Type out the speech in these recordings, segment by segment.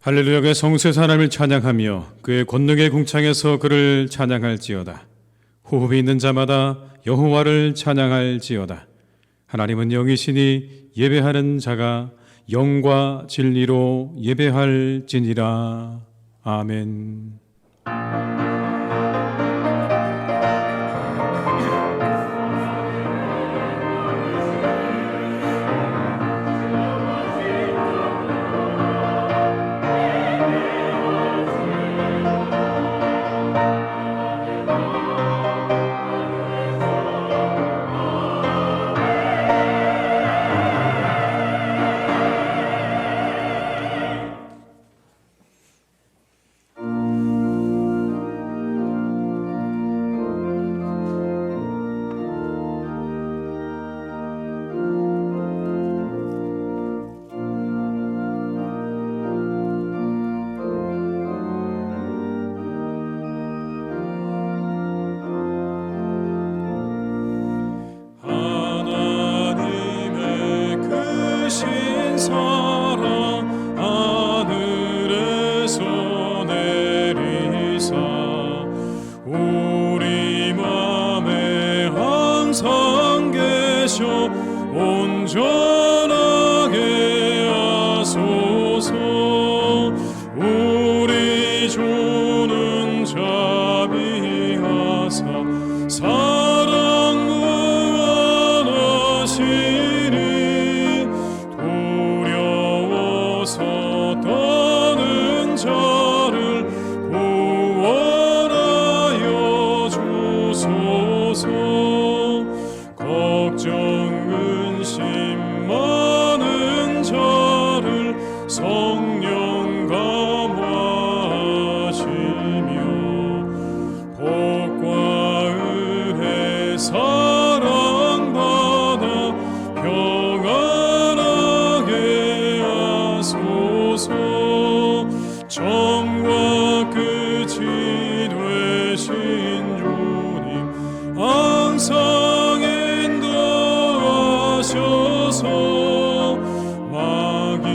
할렐루야가 성수에서 하나님을 찬양하며 그의 권능의 궁창에서 그를 찬양할지어다. 호흡이 있는 자마다 여호와를 찬양할지어다. 하나님은 영이시니 예배하는 자가 영과 진리로 예배할지니라. 아멘. 온전하게 하소서. 우리 주는 자비하사 사랑 무한하시니 두려워서 떠는 자를 구원하여 주소서. 걱정 근심 많은 자를 성령 감화하시며 복과 은혜 사랑받아 평안하게 하소서. 처음과 끝이 되신 주님 항상 인도하셔서 마귀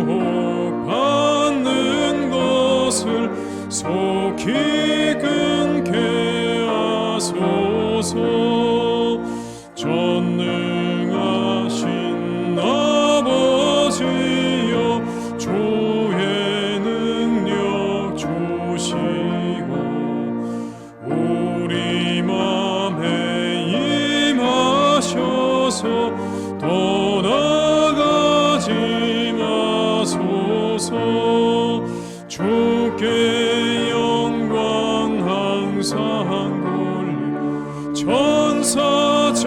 유혹받는 것을 속히 끊게 하소서. 전능하신 아버지여 주의 능력 주시고 우리 맘에 임하셔서 떠나가지 마소서. 주께 영광 항상 돌리고 천사처럼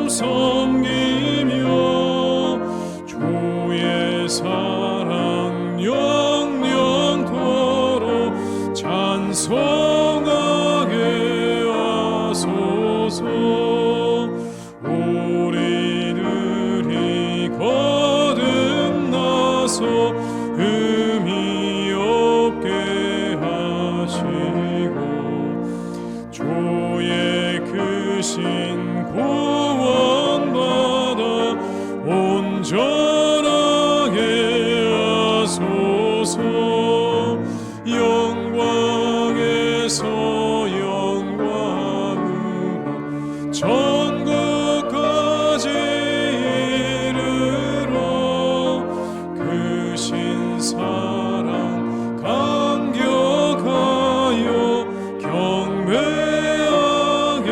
섬기며 주의 사랑 영영토록 찬송하게 하소서. 우리들이 거듭나서 의미 없게 하시고 주의 크신 구원받아 온전하게 하소서. 영광에서 영광으로 천국까지 이르러 크신 사랑 감격하여 경배하게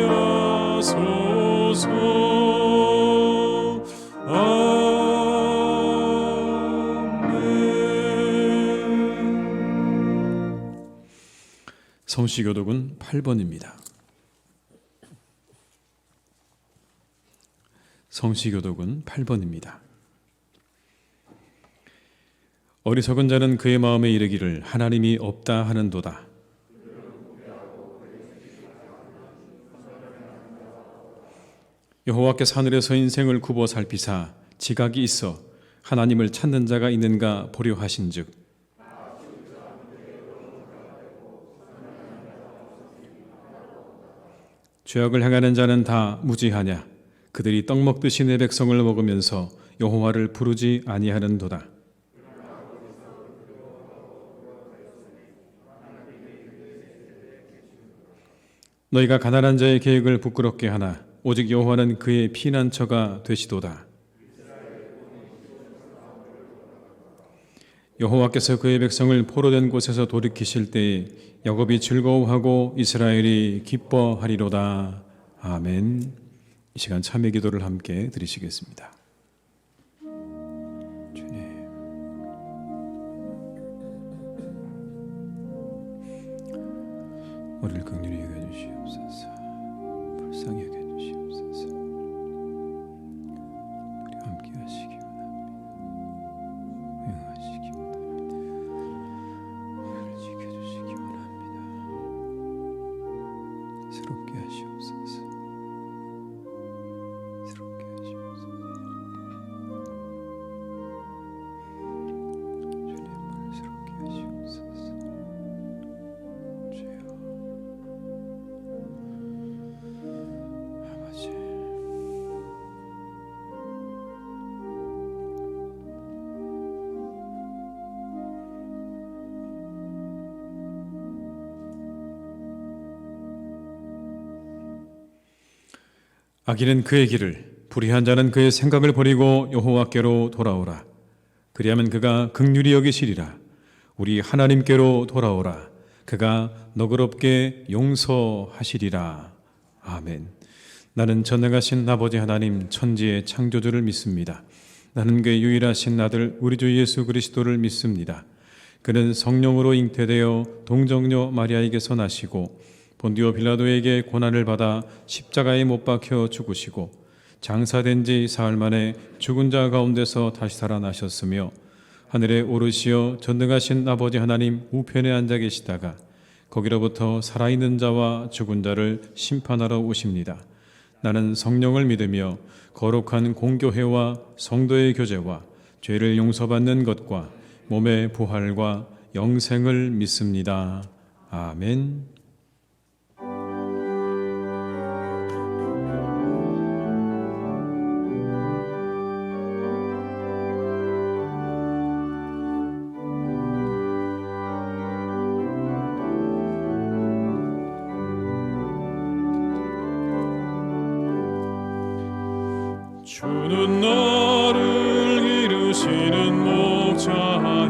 하소서. 아멘. 성시교독은 8번입니다. 성시교독은 8번입니다. 어리석은 자는 그의 마음에 이르기를 하나님이 없다 하는도다. 여호와께서 하늘에서 인생을 굽어 살피사 지각이 있어 하나님을 찾는 자가 있는가 보려 하신즉 죄악을 행하는 자는 다 무지하냐. 그들이 떡 먹듯이 내 백성을 먹으면서 여호와를 부르지 아니하는도다. 너희가 가난한 자의 계획을 부끄럽게 하나 오직 여호와는 그의 피난처가 되시도다. 여호와께서 그의 백성을 포로된 곳에서 돌이키실 때에 야곱이 즐거워하고 이스라엘이 기뻐하리로다. 아멘. 이 시간 참회 기도를 함께 드리시겠습니다. 주님, 우리를 긍휼히 여겨 주시옵소서. 불쌍히 여겨 주시옵소서. 우리 함께 하시기 원합니다. 응하시기 원합니다. 우리를 지켜주시기 원합니다. 새롭게 하시옵소서. 새롭게 하시옵소서. 주님, 우리를 새롭게 하시옵소서. 주여, 아버지, 악인은 그의 길을, 불의한 자는 그의 생각을 버리고 여호와께로 돌아오라. 그리하면 그가 긍휼히 여기시리라. 우리 하나님께로 돌아오라. 그가 너그럽게 용서하시리라. 아멘. 나는 전능하신 아버지 하나님 천지의 창조주를 믿습니다. 나는 그의 유일하신 아들 우리 주 예수 그리스도를 믿습니다. 그는 성령으로 잉태되어 동정녀 마리아에게서 나시고 본디오 빌라도에게 고난을 받아 십자가에 못 박혀 죽으시고 장사된 지 사흘 만에 죽은 자 가운데서 다시 살아나셨으며 하늘에 오르시어 전능하신 아버지 하나님 우편에 앉아 계시다가 거기로부터 살아있는 자와 죽은 자를 심판하러 오십니다. 나는 성령을 믿으며 거룩한 공교회와 성도의 교제와 죄를 용서받는 것과 몸의 부활과 영생을 믿습니다. 아멘. 주는 나를 기르시는 목자여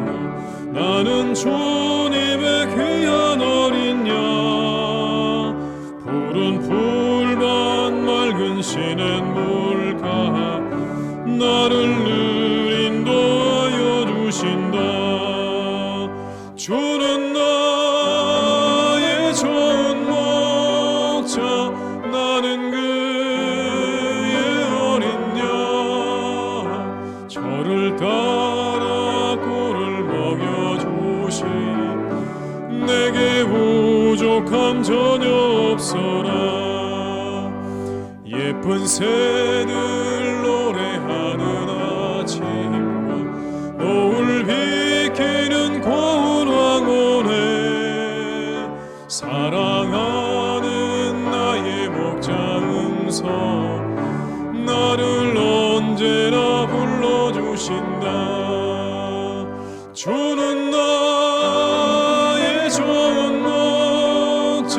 나는 주님의 귀한 어린 양 푸른 풀밭 맑은 시냇 물가 나를 늘 인도하여 주신다. 주는 나의 좋은 목자 나는 저를 따라 꿀을 먹여주시 내게 부족함 전혀 없어라. 예쁜 새들 노래하는 아침과 노을 비키는 고운 황혼에 사랑하는 나의 목자 음성 나를 언제나 불러주신다. 주는 나의 좋은 목자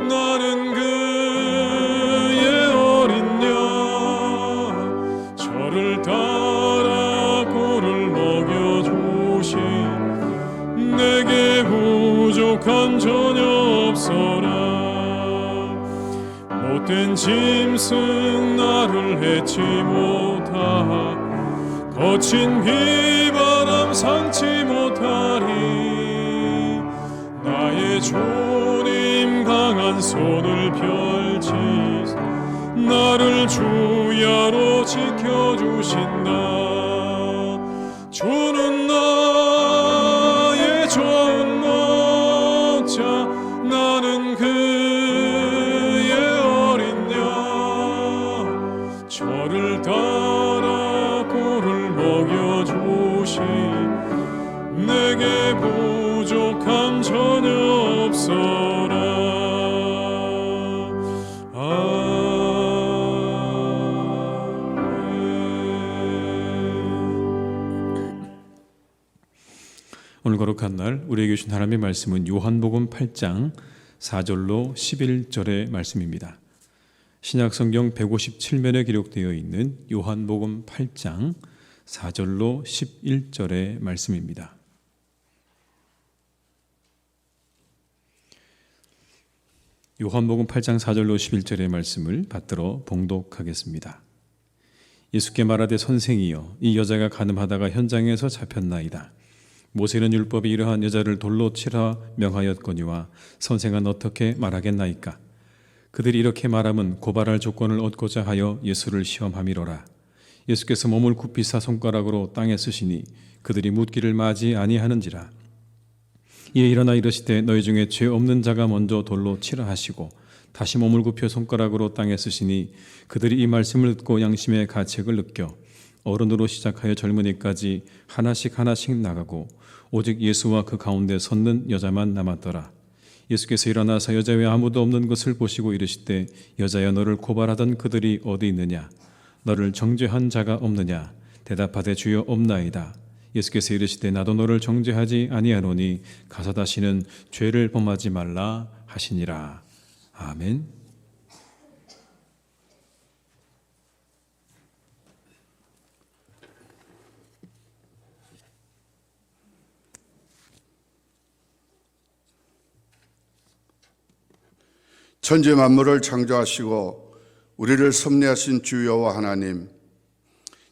나는 그의 어린 양 저를 따라 꿀을 먹여주시 내게 부족함 전혀 없어라. 못된 짐승 나를 해치 못하 거친 비바람 상치 못하리. 나의 주님 강한 손을 펼치사 나를 주야로 지켜주신다. 주는 나의 좋은 목자 나는 그의 어린 양 저를 따라 꿀을 먹여주시 내게 부족함 전혀 없어라. 오늘 거룩한 날 우리에게 주신 하나님의 말씀은 요한복음 8장 4절로 11절의 말씀입니다. 신약성경 157면에 기록되어 있는 요한복음 8장 4절로 11절의 말씀입니다. 요한복음 8장 4절로 11절의 말씀을 받들어 봉독하겠습니다. 예수께 말하되 선생이여 이 여자가 간음하다가 현장에서 잡혔나이다. 모세는 율법이 이러한 여자를 돌로 치라 명하였거니와 선생은 어떻게 말하겠나이까? 그들이 이렇게 말함은 고발할 조건을 얻고자 하여 예수를 시험함이로라. 예수께서 몸을 굽히사 손가락으로 땅에 쓰시니 그들이 묻기를 마지 아니하는지라. 이에 일어나 이르시되 너희 중에 죄 없는 자가 먼저 돌로 치라 하시고 다시 몸을 굽혀 손가락으로 땅에 쓰시니 그들이 이 말씀을 듣고 양심의 가책을 느껴 어른으로 시작하여 젊은이까지 하나씩 나가고 오직 예수와 그 가운데 섰는 여자만 남았더라. 예수께서 일어나서 여자 외에 아무도 없는 것을 보시고 이르시되 여자여 너를 고발하던 그들이 어디 있느냐? 너를 정죄한 자가 없느냐? 대답하되 주여 없나이다. 예수께서 이르시되 나도 너를 정죄하지 아니하노니 가서 다시는 죄를 범하지 말라 하시니라. 아멘. 천지 만물을 창조하시고 우리를 섭리하신 주 여호와 하나님,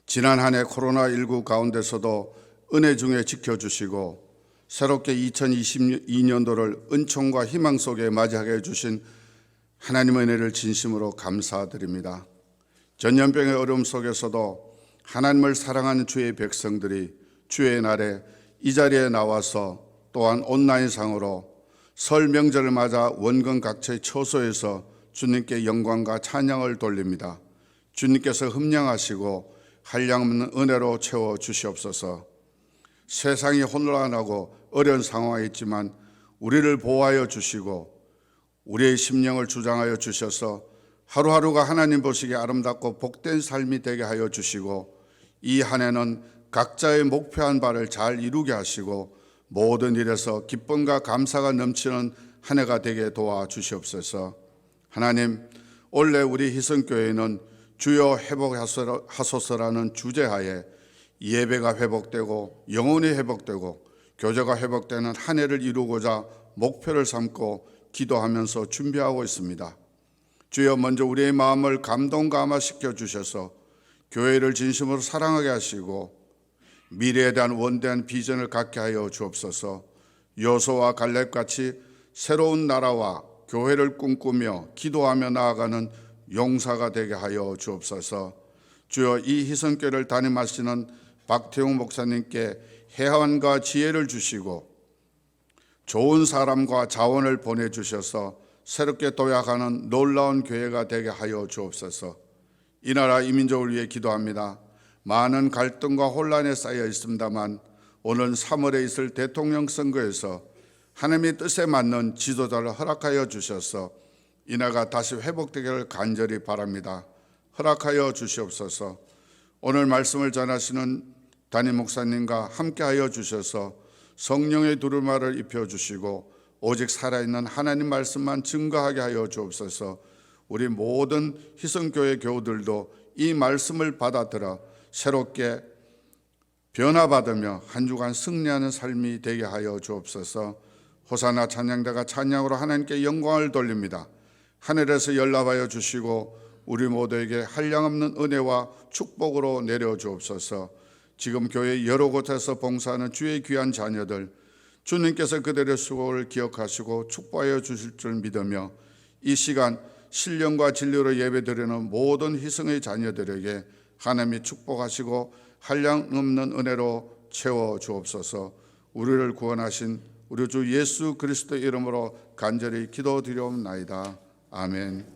지난 한 해 코로나19 가운데서도 은혜 중에 지켜주시고 새롭게 2022년도를 은총과 희망 속에 맞이하게 해주신 하나님의 은혜를 진심으로 감사드립니다. 전염병의 어려움 속에서도 하나님을 사랑하는 주의 백성들이 주의 날에 이 자리에 나와서 또한 온라인상으로 설 명절을 맞아 원근 각처의 처소에서 주님께 영광과 찬양을 돌립니다. 주님께서 흠량하시고 한량없는 은혜로 채워 주시옵소서. 세상이 혼란하고 어려운 상황에 있지만 우리를 보호하여 주시고 우리의 심령을 주장하여 주셔서 하루하루가 하나님 보시기에 아름답고 복된 삶이 되게 하여 주시고 이 한 해는 각자의 목표한 바를 잘 이루게 하시고 모든 일에서 기쁨과 감사가 넘치는 한 해가 되게 도와주시옵소서. 하나님, 올해 우리 희성교회는 주여 회복하소서라는 주제하에 예배가 회복되고 영혼이 회복되고 교제가 회복되는 한 해를 이루고자 목표를 삼고 기도하면서 준비하고 있습니다. 주여 먼저 우리의 마음을 감동감화시켜 주셔서 교회를 진심으로 사랑하게 하시고 미래에 대한 원대한 비전을 갖게 하여 주옵소서. 요소와 갈렙같이 새로운 나라와 교회를 꿈꾸며 기도하며 나아가는 용사가 되게 하여 주옵소서. 주여 이 희성교회를 담임하시는 박태웅 목사님께 해안과 지혜를 주시고 좋은 사람과 자원을 보내주셔서 새롭게 도약하는 놀라운 교회가 되게 하여 주옵소서. 이 나라 이 민족을 위해 기도합니다. 많은 갈등과 혼란에 쌓여 있습니다만 오늘 3월에 있을 대통령 선거에서 하나님의 뜻에 맞는 지도자를 허락하여 주셔서 이 나라가 다시 회복되기를 간절히 바랍니다. 허락하여 주시옵소서. 오늘 말씀을 전하시는 담임 목사님과 함께하여 주셔서 성령의 두루마를 입혀주시고 오직 살아있는 하나님 말씀만 증거하게 하여 주옵소서. 우리 모든 희성교회 교우들도 이 말씀을 받아들여 새롭게 변화받으며 한 주간 승리하는 삶이 되게 하여 주옵소서. 호사나 찬양대가 찬양으로 하나님께 영광을 돌립니다. 하늘에서 연락하여 주시고 우리 모두에게 한량없는 은혜와 축복으로 내려주옵소서. 지금 교회 여러 곳에서 봉사하는 주의 귀한 자녀들, 주님께서 그들의 수고를 기억하시고 축복하여 주실 줄 믿으며 이 시간 신령과 진리로 예배드리는 모든 희성의 자녀들에게 하나님이 축복하시고 한량없는 은혜로 채워 주옵소서. 우리를 구원하신 우리 주 예수 그리스도 이름으로 간절히 기도드리옵나이다. 아멘.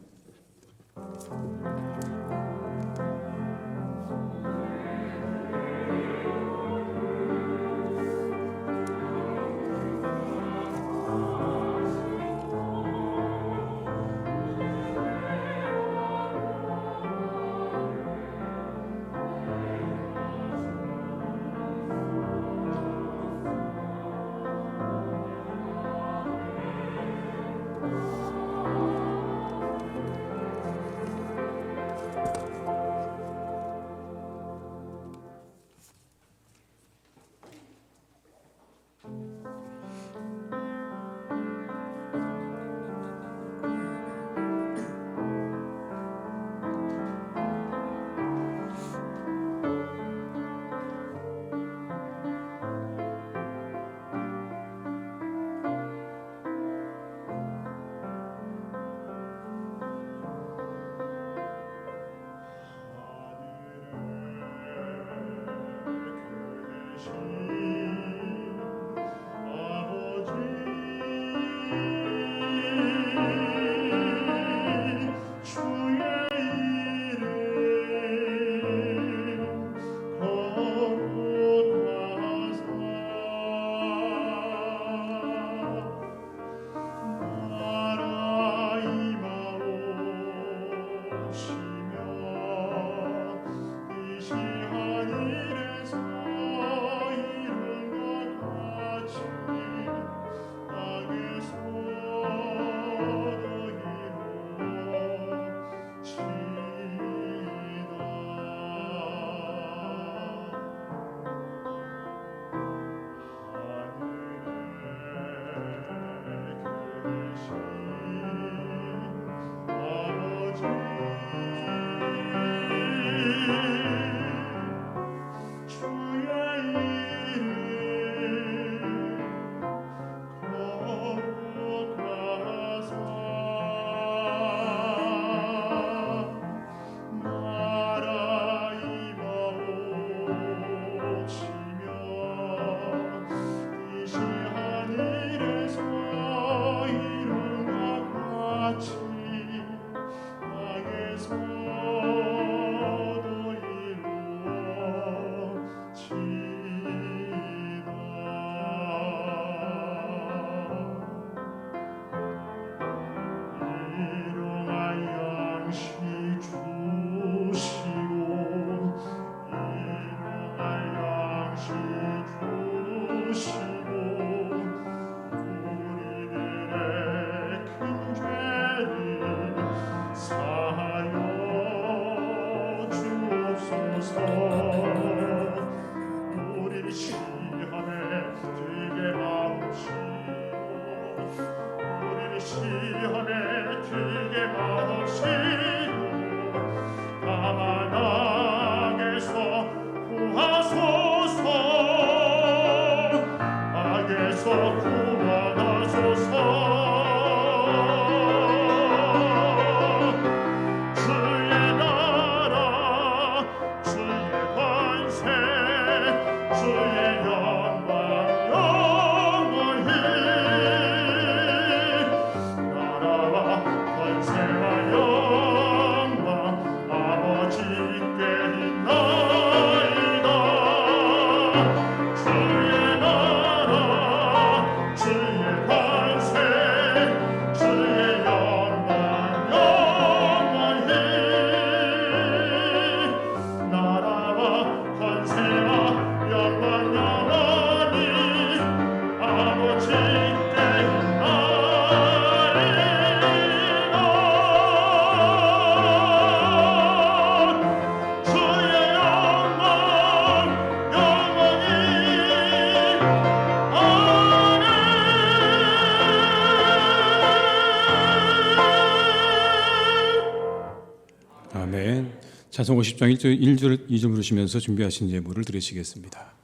아멘. 찬송 50장 1절 2절 부르시면서 준비하신 예물을 드리시겠습니다.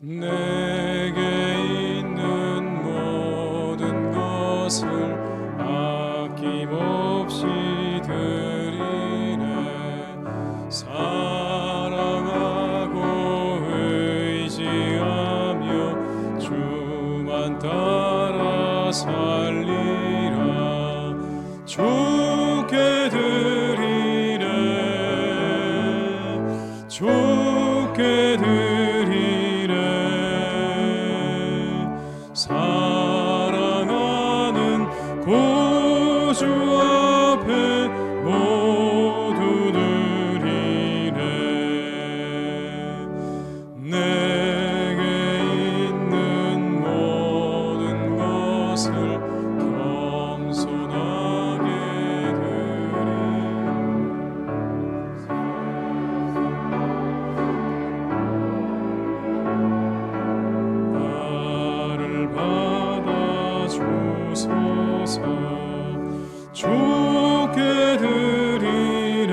내게 있는 모든 것을 아낌없이 드리네. 사랑하고 의지하며 주만 따라 살리라. 주께 드리네. 주께 드리네. 사랑하는 구주 앞에 모두 드리네. 내게 있는 모든 것을 겸손하게 나를 받아주소서. 주께 드리네.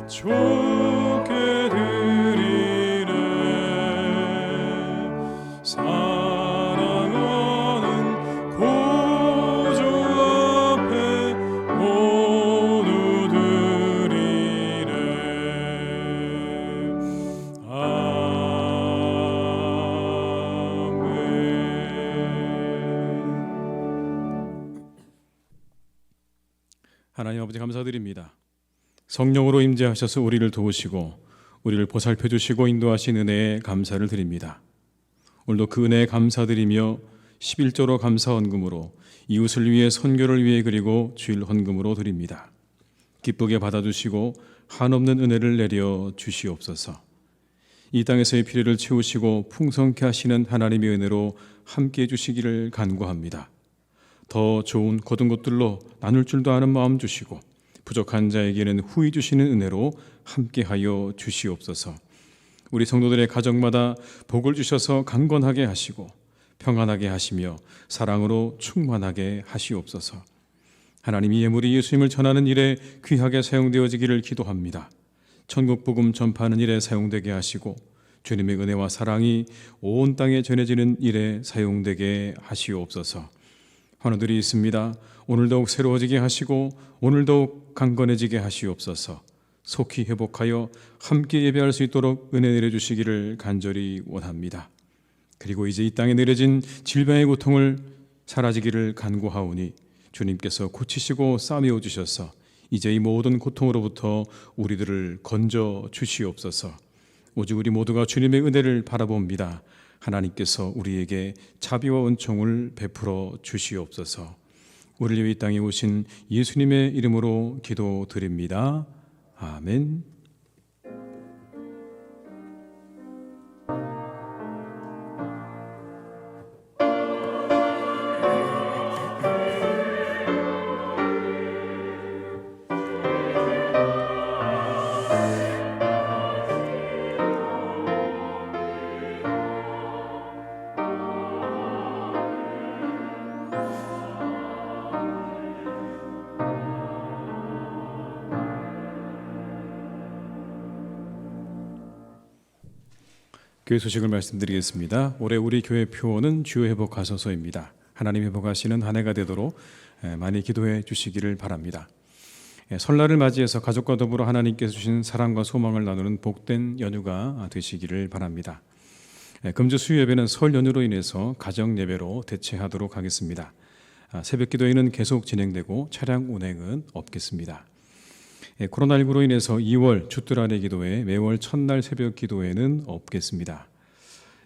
주께 드리네. 사랑하는 구주 앞에 모두 드리네. 하나님 아버지 감사드립니다. 성령으로 임재하셔서 우리를 도우시고 우리를 보살펴 주시고 인도하신 은혜에 감사를 드립니다. 오늘도 그 은혜에 감사드리며 11조로 감사 헌금으로 이웃을 위해 선교를 위해 그리고 주일 헌금으로 드립니다. 기쁘게 받아주시고 한없는 은혜를 내려 주시옵소서. 이 땅에서의 필요를 채우시고 풍성케 하시는 하나님의 은혜로 함께해 주시기를 간구합니다. 더 좋은 거둔 것들로 나눌 줄도 아는 마음 주시고 부족한 자에게는 후히 주시는 은혜로 함께하여 주시옵소서. 우리 성도들의 가정마다 복을 주셔서 강건하게 하시고 평안하게 하시며 사랑으로 충만하게 하시옵소서. 하나님이 예물이 예수님을 전하는 일에 귀하게 사용되어지기를 기도합니다. 천국 복음 전파하는 일에 사용되게 하시고 주님의 은혜와 사랑이 온 땅에 전해지는 일에 사용되게 하시옵소서. 환우들이 있습니다. 오늘 더욱 새로워지게 하시고 오늘 더욱 강건해지게 하시옵소서. 속히 회복하여 함께 예배할 수 있도록 은혜 내려주시기를 간절히 원합니다. 그리고 이제 이 땅에 내려진 질병의 고통을 사라지기를 간구하오니 주님께서 고치시고 싸매어 주셔서 이제 이 모든 고통으로부터 우리들을 건져 주시옵소서. 오직 우리 모두가 주님의 은혜를 바라봅니다. 하나님께서 우리에게 자비와 은총을 베풀어 주시옵소서. 우리를 위해 이 땅에 오신 예수님의 이름으로 기도드립니다. 아멘. 교회 소식을 말씀드리겠습니다. 올해 우리 교회 표어는 주여 회복하소서입니다. 하나님 회복하시는 한 해가 되도록 많이 기도해 주시기를 바랍니다. 설날을 맞이해서 가족과 더불어 하나님께서 주신 사랑과 소망을 나누는 복된 연휴가 되시기를 바랍니다. 금주 수요 예배는 설 연휴로 인해서 가정 예배로 대체하도록 하겠습니다. 새벽 기도회는 계속 진행되고 차량 운행은 없겠습니다. 코로나19로 인해서 2월 주뜰 아래 기도회, 매월 첫날 새벽 기도회는 없겠습니다.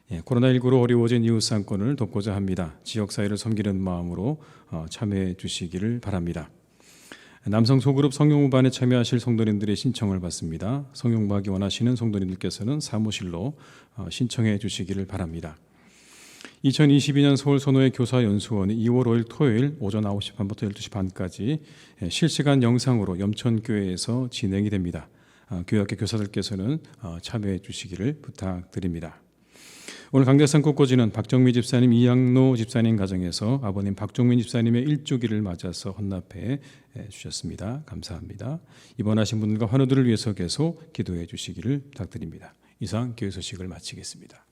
코로나19로 어려워진 이웃 상권을 돕고자 합니다. 지역사회를 섬기는 마음으로 참여해 주시기를 바랍니다. 남성 소그룹 성용음반에 참여하실 성도님들의 신청을 받습니다. 성용음악이 원하시는 성도님들께서는 사무실로 신청해 주시기를 바랍니다. 2022년 서울선호회 교사연수원이 2월 5일 토요일 오전 9시 반부터 12시 반까지 실시간 영상으로 염천교회에서 진행이 됩니다. 교회학교 교사들께서는 참여해 주시기를 부탁드립니다. 오늘 강대상 꽃꽂이는 박정미 집사님, 이양노 집사님 가정에서 아버님 박종민 집사님의 일주기를 맞아서 헌납해 주셨습니다. 감사합니다. 입원하신 분들과 환우들을 위해서 계속 기도해 주시기를 부탁드립니다. 이상 교회 소식을 마치겠습니다.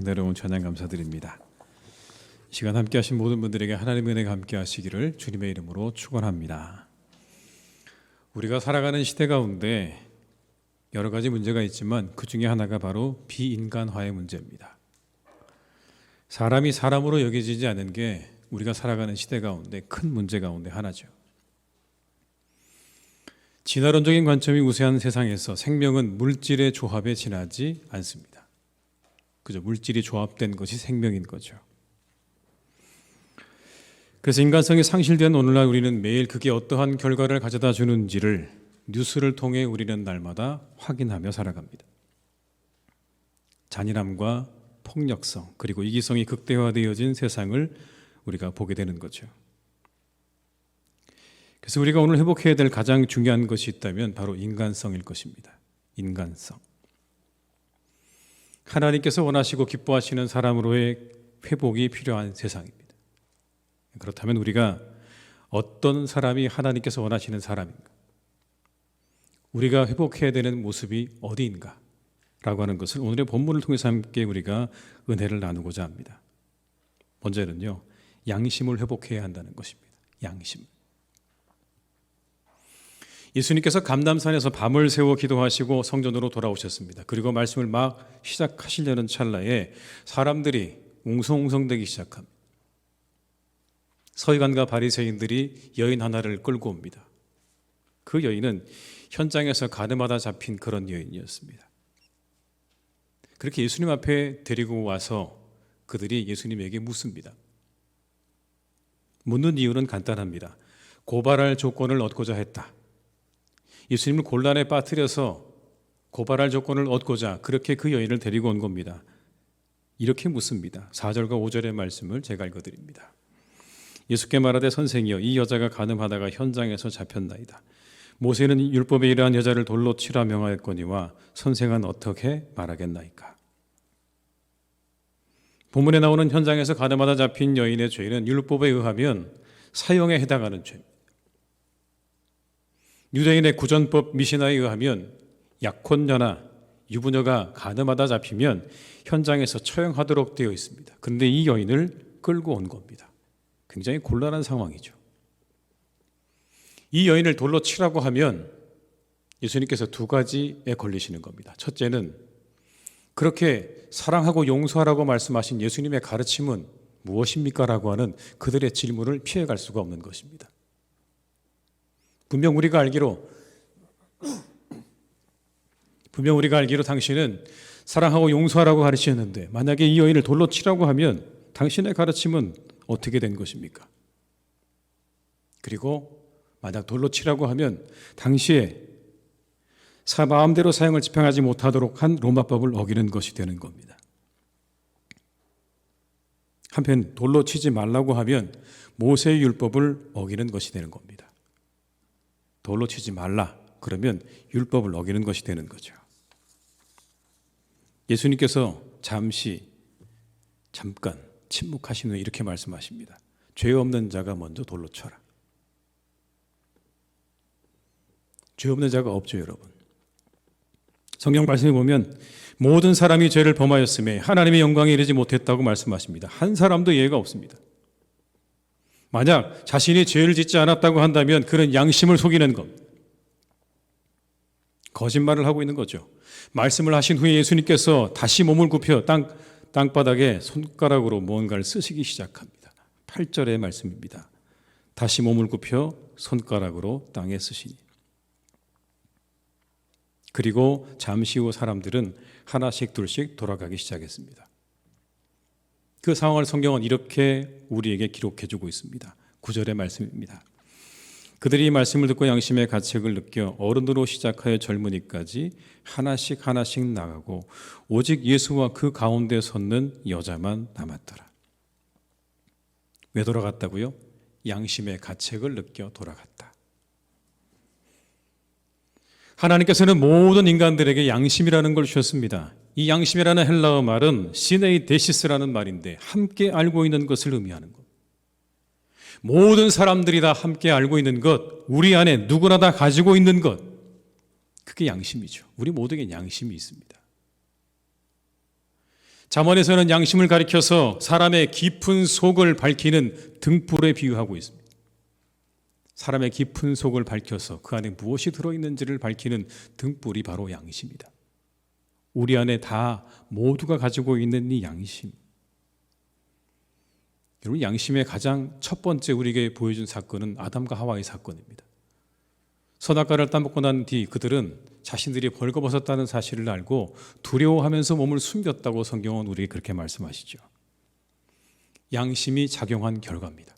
은혜로운 찬양 감사드립니다. 이 시간 함께 하신 모든 분들에게 하나님의 은혜가 함께 하시기를 주님의 이름으로 축원합니다. 우리가 살아가는 시대 가운데 여러 가지 문제가 있지만 그 중에 하나가 바로 비인간화의 문제입니다. 사람이 사람으로 여겨지지 않는 게 우리가 살아가는 시대 가운데 큰 문제 가운데 하나죠. 진화론적인 관점이 우세한 세상에서 생명은 물질의 조합에 지나지 않습니다. 그저 물질이 조합된 것이 생명인 거죠. 그래서 인간성이 상실된 오늘날 우리는 매일 그게 어떠한 결과를 가져다 주는지를 뉴스를 통해 우리는 날마다 확인하며 살아갑니다. 잔인함과 폭력성 그리고 이기성이 극대화되어진 세상을 우리가 보게 되는 거죠. 그래서 우리가 오늘 회복해야 될 가장 중요한 것이 있다면 바로 인간성일 것입니다. 인간성. 하나님께서 원하시고 기뻐하시는 사람으로의 회복이 필요한 세상입니다. 그렇다면 우리가 어떤 사람이 하나님께서 원하시는 사람인가? 우리가 회복해야 되는 모습이 어디인가? 라고 하는 것을 오늘의 본문을 통해서 함께 우리가 은혜를 나누고자 합니다. 먼저는요, 양심을 회복해야 한다는 것입니다. 양심. 예수님께서 감람산에서 밤을 새워 기도하시고 성전으로 돌아오셨습니다. 그리고 말씀을 막 시작하시려는 찰나에 사람들이 웅성웅성대기 시작합니다. 서기관과 바리새인들이 여인 하나를 끌고 옵니다. 그 여인은 현장에서 가늠하다 잡힌 그런 여인이었습니다. 그렇게 예수님 앞에 데리고 와서 그들이 예수님에게 묻습니다. 묻는 이유는 간단합니다. 고발할 조건을 얻고자 했다. 예수님을 곤란에 빠뜨려서 고발할 조건을 얻고자 그렇게 그 여인을 데리고 온 겁니다. 이렇게 묻습니다. 4절과 5절의 말씀을 제가 읽어드립니다. 예수께 말하되 선생이여 이 여자가 간음하다가 현장에서 잡혔나이다. 모세는 율법에 이러한 여자를 돌로 치라 명하였거니와 선생은 어떻게 말하겠나이까. 본문에 나오는 현장에서 간음하다 잡힌 여인의 죄는 율법에 의하면 사형에 해당하는 죄입니다. 유대인의 구전법 미시나에 의하면 약혼녀나 유부녀가 간음하다 잡히면 현장에서 처형하도록 되어 있습니다. 그런데 이 여인을 끌고 온 겁니다. 굉장히 곤란한 상황이죠. 이 여인을 돌로 치라고 하면 예수님께서 두 가지에 걸리시는 겁니다. 첫째는 그렇게 사랑하고 용서하라고 말씀하신 예수님의 가르침은 무엇입니까? 라고 하는 그들의 질문을 피해갈 수가 없는 것입니다. 분명 우리가 알기로 당신은 사랑하고 용서하라고 가르치셨는데 만약에 이 여인을 돌로 치라고 하면 당신의 가르침은 어떻게 된 것입니까? 그리고 만약 돌로 치라고 하면 당시에 마음대로 사형을 집행하지 못하도록 한 로마법을 어기는 것이 되는 겁니다. 한편 돌로 치지 말라고 하면 모세의 율법을 어기는 것이 되는 겁니다. 돌로 치지 말라 그러면 율법을 어기는 것이 되는 거죠. 예수님께서 잠깐 침묵하신 후에 이렇게 말씀하십니다. 죄 없는 자가 먼저 돌로 쳐라. 죄 없는 자가 없죠, 여러분. 성경 말씀에 보면 모든 사람이 죄를 범하였음에 하나님의 영광에 이르지 못했다고 말씀하십니다. 한 사람도 예외가 없습니다. 만약 자신이 죄를 짓지 않았다고 한다면 그는 양심을 속이는 것, 거짓말을 하고 있는 거죠. 말씀을 하신 후에 예수님께서 다시 몸을 굽혀 땅바닥에 손가락으로 무언가를 쓰시기 시작합니다. 8절의 말씀입니다. 다시 몸을 굽혀 손가락으로 땅에 쓰시니. 그리고 잠시 후 사람들은 하나씩 둘씩 돌아가기 시작했습니다. 그 상황을 성경은 이렇게 우리에게 기록해 주고 있습니다. 9절의 말씀입니다. 그들이 말씀을 듣고 양심의 가책을 느껴 어른으로 시작하여 젊은이까지 하나씩 나가고 오직 예수와 그 가운데 섰는 여자만 남았더라. 왜 돌아갔다고요? 양심의 가책을 느껴 돌아갔다. 하나님께서는 모든 인간들에게 양심이라는 걸 주셨습니다. 이 양심이라는 헬라어 말은 시네이데시스라는 말인데 함께 알고 있는 것을 의미하는 것. 모든 사람들이 다 함께 알고 있는 것, 우리 안에 누구나 다 가지고 있는 것, 그게 양심이죠. 우리 모두에게 양심이 있습니다. 잠언에서는 양심을 가리켜서 사람의 깊은 속을 밝히는 등불에 비유하고 있습니다. 사람의 깊은 속을 밝혀서 그 안에 무엇이 들어있는지를 밝히는 등불이 바로 양심이다. 우리 안에 다 모두가 가지고 있는 이 양심. 여러분, 양심의 가장 첫 번째 우리에게 보여준 사건은 아담과 하와의 사건입니다. 선악과를 따먹고 난 뒤 그들은 자신들이 벌거벗었다는 사실을 알고 두려워하면서 몸을 숨겼다고 성경은 우리에게 그렇게 말씀하시죠. 양심이 작용한 결과입니다.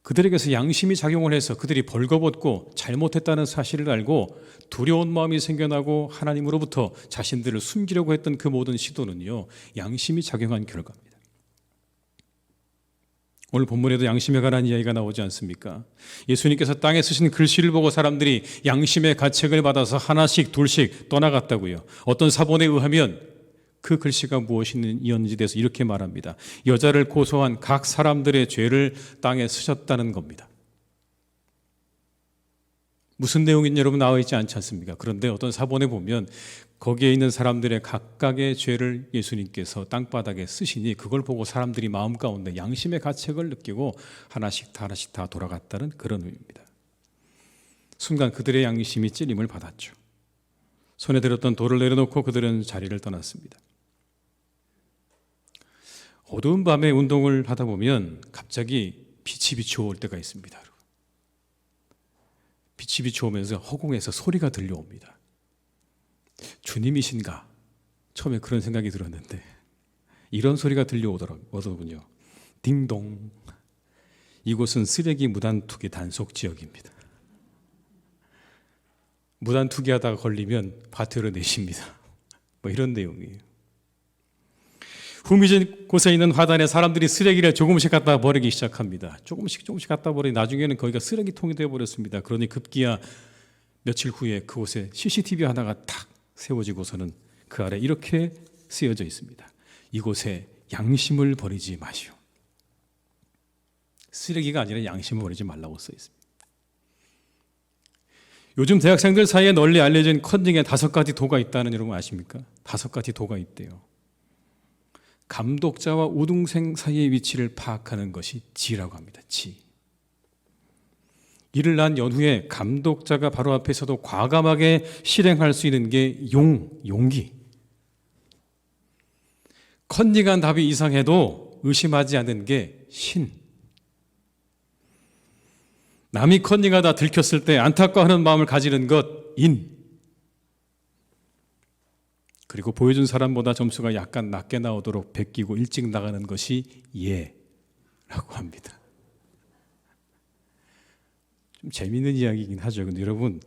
그들에게서 양심이 작용을 해서 그들이 벌거벗고 잘못했다는 사실을 알고 두려운 마음이 생겨나고 하나님으로부터 자신들을 숨기려고 했던 그 모든 시도는요, 양심이 작용한 결과입니다. 오늘 본문에도 양심에 관한 이야기가 나오지 않습니까? 예수님께서 땅에 쓰신 글씨를 보고 사람들이 양심의 가책을 받아서 하나씩 둘씩 떠나갔다고요. 어떤 사본에 의하면 그 글씨가 무엇이었는지 대해서 이렇게 말합니다. 여자를 고소한 각 사람들의 죄를 땅에 쓰셨다는 겁니다. 무슨 내용인지 여러분 나와 있지 않지 않습니까? 그런데 어떤 사본에 보면 거기에 있는 사람들의 각각의 죄를 예수님께서 땅바닥에 쓰시니 그걸 보고 사람들이 마음 가운데 양심의 가책을 느끼고 하나씩 다 돌아갔다는 그런 의미입니다. 순간 그들의 양심이 찔림을 받았죠. 손에 들었던 돌을 내려놓고 그들은 자리를 떠났습니다. 어두운 밤에 운동을 하다 보면 갑자기 빛이 비추어올 때가 있습니다. 빛이 비추어오면서 허공에서 소리가 들려옵니다. 주님이신가? 처음에 그런 생각이 들었는데 이런 소리가 들려오더군요. 딩동. 이곳은 쓰레기 무단 투기 단속 지역입니다. 무단 투기하다가 걸리면 과태료 내십니다. 뭐 이런 내용이에요. 후미진 곳에 있는 화단에 사람들이 쓰레기를 조금씩 갖다 버리기 시작합니다. 조금씩 갖다 버리니 나중에는 거기가 쓰레기통이 되어버렸습니다. 그러니 급기야 며칠 후에 그곳에 CCTV 하나가 탁 세워지고서는 그 아래 이렇게 쓰여져 있습니다. 이곳에 양심을 버리지 마시오. 쓰레기가 아니라 양심을 버리지 말라고 써 있습니다. 요즘 대학생들 사이에 널리 알려진 컨닝에 5가지 도가 있다는 여러분 아십니까? 5가지 도가 있대요. 감독자와 우등생 사이의 위치를 파악하는 것이 지라고 합니다. 지. 이를 난 연후에 감독자가 바로 앞에 서도 과감하게 실행할 수 있는 게 용기. 컨닝한 답이 이상해도 의심하지 않는 게 신. 남이 컨닝하다 들켰을 때 안타까워하는 마음을 가지는 것 인. 그리고 보여준 사람보다 점수가 약간 낮게 나오도록 베끼고 일찍 나가는 것이 예라고 합니다. 좀 재미있는 이야기이긴 하죠. 근데 여러분,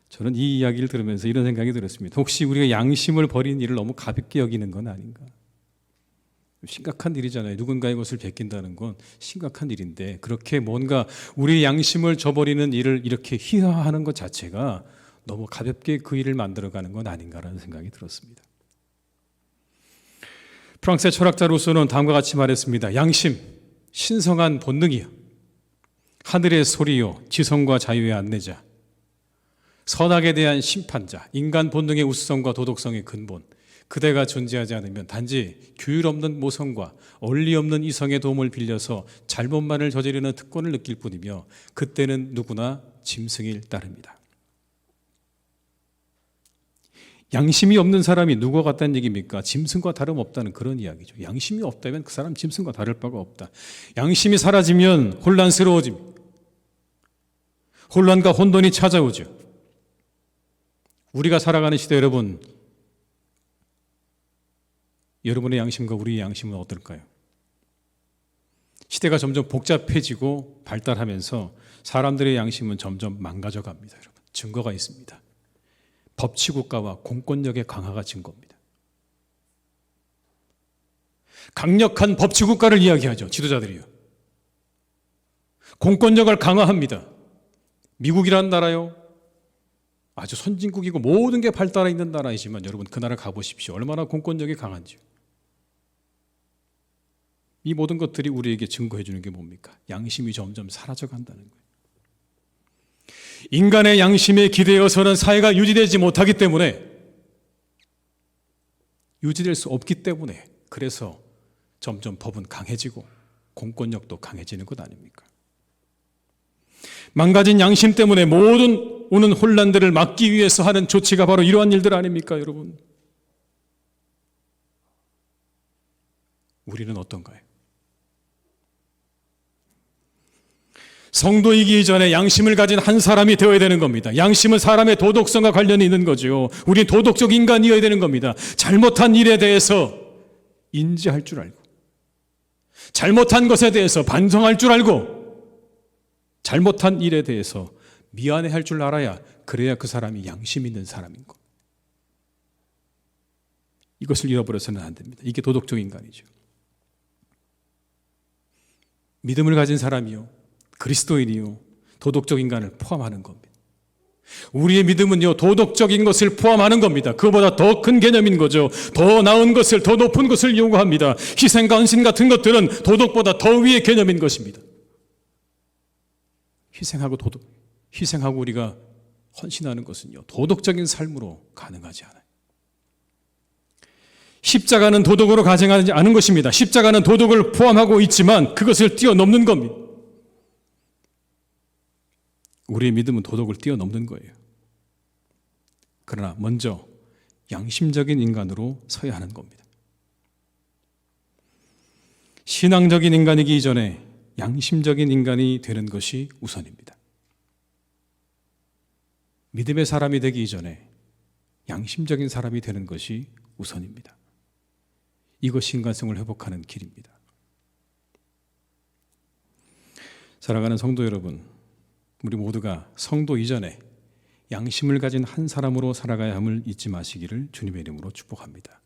저는 이 이야기를 들으면서 이런 생각이 들었습니다. 혹시 우리가 양심을 버린 일을 너무 가볍게 여기는 건 아닌가? 심각한 일이잖아요. 누군가의 것을 베낀다는 건 심각한 일인데 그렇게 뭔가 우리의 양심을 저버리는 일을 이렇게 희화화하는 것 자체가 너무 가볍게 그 일을 만들어가는 건 아닌가라는 생각이 들었습니다. 프랑스의 철학자 루소는 다음과 같이 말했습니다. 양심, 신성한 본능이요. 하늘의 소리요. 지성과 자유의 안내자. 선악에 대한 심판자. 인간 본능의 우수성과 도덕성의 근본. 그대가 존재하지 않으면 단지 규율 없는 모성과 원리 없는 이성의 도움을 빌려서 잘못만을 저지르는 특권을 느낄 뿐이며 그때는 누구나 짐승일 따릅니다. 양심이 없는 사람이 누구와 같다는 얘기입니까? 짐승과 다름없다는 그런 이야기죠. 양심이 없다면 그 사람 짐승과 다를 바가 없다. 양심이 사라지면 혼란스러워집니다. 혼란과 혼돈이 찾아오죠. 우리가 살아가는 시대 여러분의 양심과 우리의 양심은 어떨까요? 시대가 점점 복잡해지고 발달하면서 사람들의 양심은 점점 망가져 갑니다. 여러분, 증거가 있습니다. 법치국가와 공권력의 강화가 증거입니다. 강력한 법치국가를 이야기하죠. 지도자들이요. 공권력을 강화합니다. 미국이라는 나라요. 아주 선진국이고 모든 게 발달해 있는 나라이지만 여러분 그 나라 가보십시오. 얼마나 공권력이 강한지요. 이 모든 것들이 우리에게 증거해 주는 게 뭡니까? 양심이 점점 사라져 간다는 거예요. 인간의 양심에 기대어서는 사회가 유지되지 못하기 때문에 유지될 수 없기 때문에 그래서 점점 법은 강해지고 공권력도 강해지는 것 아닙니까? 망가진 양심 때문에 모든 오는 혼란들을 막기 위해서 하는 조치가 바로 이러한 일들 아닙니까, 여러분? 우리는 어떤가요? 성도이기 이전에 양심을 가진 한 사람이 되어야 되는 겁니다. 양심은 사람의 도덕성과 관련이 있는 거죠. 우리는 도덕적 인간이어야 되는 겁니다. 잘못한 일에 대해서 인지할 줄 알고, 잘못한 것에 대해서 반성할 줄 알고, 잘못한 일에 대해서 미안해할 줄 알아야 그래야 그 사람이 양심 있는 사람인 것. 이것을 잃어버려서는 안 됩니다. 이게 도덕적 인간이죠. 믿음을 가진 사람이요, 그리스도인이요, 도덕적 인간을 포함하는 겁니다. 우리의 믿음은요, 도덕적인 것을 포함하는 겁니다. 그보다 더 큰 개념인 거죠. 더 나은 것을, 더 높은 것을 요구합니다. 희생과 헌신 같은 것들은 도덕보다 더 위의 개념인 것입니다. 희생하고 우리가 헌신하는 것은요, 도덕적인 삶으로 가능하지 않아요. 십자가는 도덕으로 가증하지 않은 것입니다. 십자가는 도덕을 포함하고 있지만 그것을 뛰어넘는 겁니다. 우리의 믿음은 도덕을 뛰어넘는 거예요. 그러나 먼저 양심적인 인간으로 서야 하는 겁니다. 신앙적인 인간이기 이전에 양심적인 인간이 되는 것이 우선입니다. 믿음의 사람이 되기 이전에 양심적인 사람이 되는 것이 우선입니다. 이것이 인간성을 회복하는 길입니다. 사랑하는 성도 여러분, 우리 모두가 성도 이전에 양심을 가진 한 사람으로 살아가야 함을 잊지 마시기를 주님의 이름으로 축복합니다.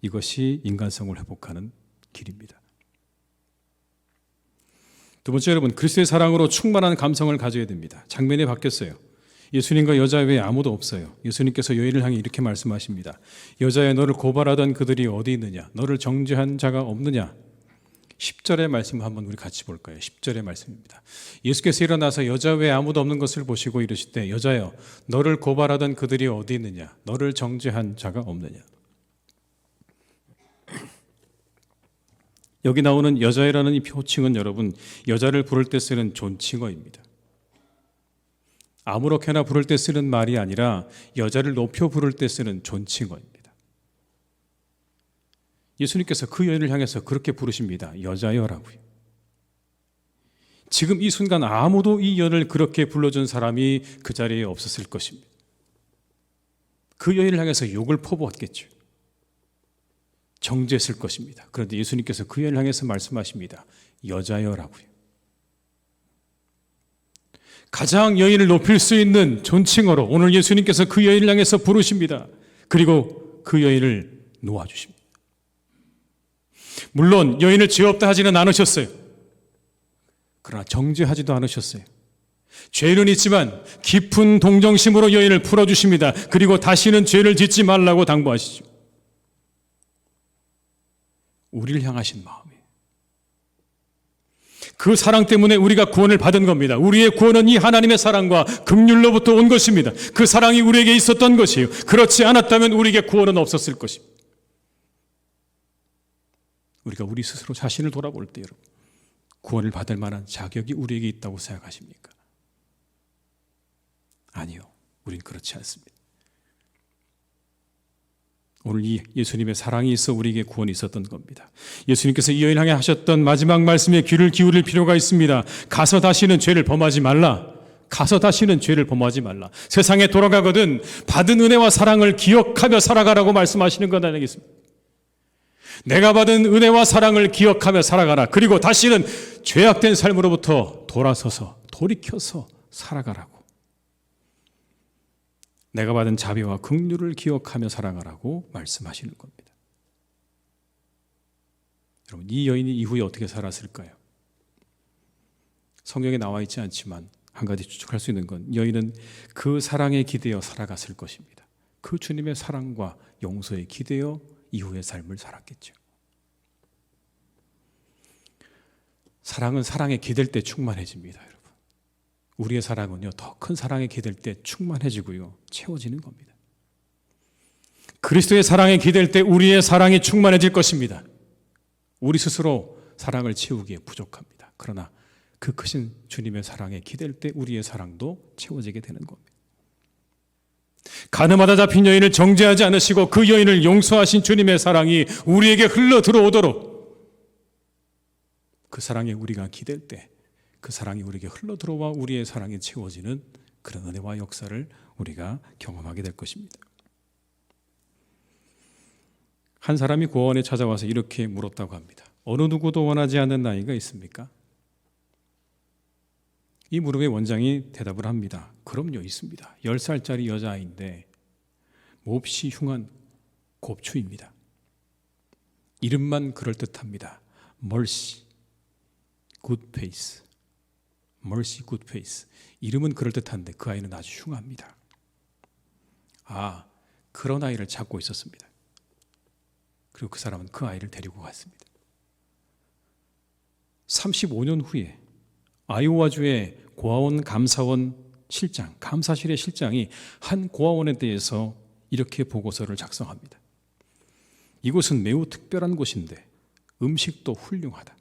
이것이 인간성을 회복하는 길입니다. 두 번째, 여러분, 그리스도의 사랑으로 충만한 감성을 가져야 됩니다. 장면이 바뀌었어요. 예수님과 여자 외에 아무도 없어요. 예수님께서 여인을 향해 이렇게 말씀하십니다. 여자야, 너를 고발하던 그들이 어디 있느냐? 너를 정죄한 자가 없느냐? 10절의 말씀 한번 우리 같이 볼까요? 10절의 말씀입니다. 예수께서 일어나서 여자 외에 아무도 없는 것을 보시고 이르시되, 여자여, 너를 고발하던 그들이 어디 있느냐? 너를 정죄한 자가 없느냐? 여기 나오는 여자애라는 이 호칭은 여러분, 여자를 부를 때 쓰는 존칭어입니다. 아무렇게나 부를 때 쓰는 말이 아니라 여자를 높여 부를 때 쓰는 존칭어입니다. 예수님께서 그 여인을 향해서 그렇게 부르십니다. 여자여라고요. 지금 이 순간 아무도 이 여인을 그렇게 불러준 사람이 그 자리에 없었을 것입니다. 그 여인을 향해서 욕을 퍼부었겠죠. 정죄했을 것입니다. 그런데 예수님께서 그 여인을 향해서 말씀하십니다. 여자여라고요. 가장 여인을 높일 수 있는 존칭어로 오늘 예수님께서 그 여인을 향해서 부르십니다. 그리고 그 여인을 놓아주십니다. 물론 여인을 죄 없다 하지는 않으셨어요. 그러나 정죄하지도 않으셨어요. 죄는 있지만 깊은 동정심으로 여인을 풀어주십니다. 그리고 다시는 죄를 짓지 말라고 당부하시죠. 우리를 향하신 마음이에요. 그 사랑 때문에 우리가 구원을 받은 겁니다. 우리의 구원은 이 하나님의 사랑과 긍휼로부터 온 것입니다. 그 사랑이 우리에게 있었던 것이에요. 그렇지 않았다면 우리에게 구원은 없었을 것입니다. 우리가 우리 스스로 자신을 돌아볼 때 여러분, 구원을 받을 만한 자격이 우리에게 있다고 생각하십니까? 아니요. 우린 그렇지 않습니다. 오늘 이 예수님의 사랑이 있어 우리에게 구원이 있었던 겁니다. 예수님께서 이 여인 향해 하셨던 마지막 말씀에 귀를 기울일 필요가 있습니다. 가서 다시는 죄를 범하지 말라. 가서 다시는 죄를 범하지 말라. 세상에 돌아가거든 받은 은혜와 사랑을 기억하며 살아가라고 말씀하시는 건 아니겠습니까? 내가 받은 은혜와 사랑을 기억하며 살아가라. 그리고 다시는 죄악된 삶으로부터 돌이켜서 살아가라고. 내가 받은 자비와 긍휼을 기억하며 살아가라고 말씀하시는 겁니다. 여러분, 이 여인이 이후에 어떻게 살았을까요? 성경에 나와 있지 않지만 한 가지 추측할 수 있는 건 여인은 그 사랑에 기대어 살아갔을 것입니다. 그 주님의 사랑과 용서에 기대어 이후의 삶을 살았겠죠. 사랑은 사랑에 기댈 때 충만해집니다, 여러분. 우리의 사랑은요, 더 큰 사랑에 기댈 때 충만해지고요, 채워지는 겁니다. 그리스도의 사랑에 기댈 때 우리의 사랑이 충만해질 것입니다. 우리 스스로 사랑을 채우기에 부족합니다. 그러나 그 크신 주님의 사랑에 기댈 때 우리의 사랑도 채워지게 되는 겁니다. 가늠하다 잡힌 여인을 정죄하지 않으시고 그 여인을 용서하신 주님의 사랑이 우리에게 흘러 들어오도록, 그 사랑에 우리가 기댈 때 그 사랑이 우리에게 흘러 들어와 우리의 사랑이 채워지는 그런 은혜와 역사를 우리가 경험하게 될 것입니다. 한 사람이 고아원에 찾아와서 이렇게 물었다고 합니다. 어느 누구도 원하지 않는 나이가 있습니까? 이 물음에 원장이 대답을 합니다. 그럼요, 있습니다. 10살짜리 여자아이인데 몹시 흉한 곱추입니다. 이름만 그럴듯합니다. Mercy, Good Face. Mercy, Good Face. 이름은 그럴듯한데 그 아이는 아주 흉합니다. 아, 그런 아이를 찾고 있었습니다. 그리고 그 사람은 그 아이를 데리고 갔습니다. 35년 후에 아이오와주의 고아원 감사원 실장, 감사실의 실장이 한 고아원에 대해서 이렇게 보고서를 작성합니다. 이곳은 매우 특별한 곳인데 음식도 훌륭하다.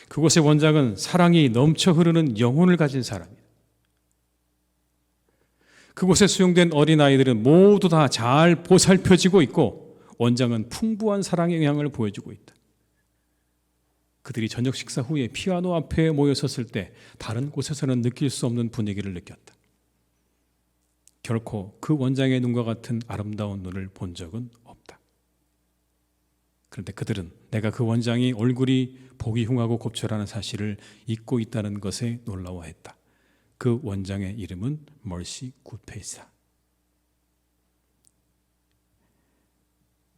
그곳의 원장은 사랑이 넘쳐 흐르는 영혼을 가진 사람이다. 그곳에 수용된 어린아이들은 모두 다 잘 보살펴지고 있고 원장은 풍부한 사랑의 영향을 보여주고 있다. 그들이 저녁 식사 후에 피아노 앞에 모여섰을 때 다른 곳에서는 느낄 수 없는 분위기를 느꼈다. 결코 그 원장의 눈과 같은 아름다운 눈을 본 적은 없다. 그런데 그들은 내가 그 원장이 얼굴이 보기 흉하고 곱절하는 사실을 잊고 있다는 것에 놀라워했다. 그 원장의 이름은 Mercy Good Face다.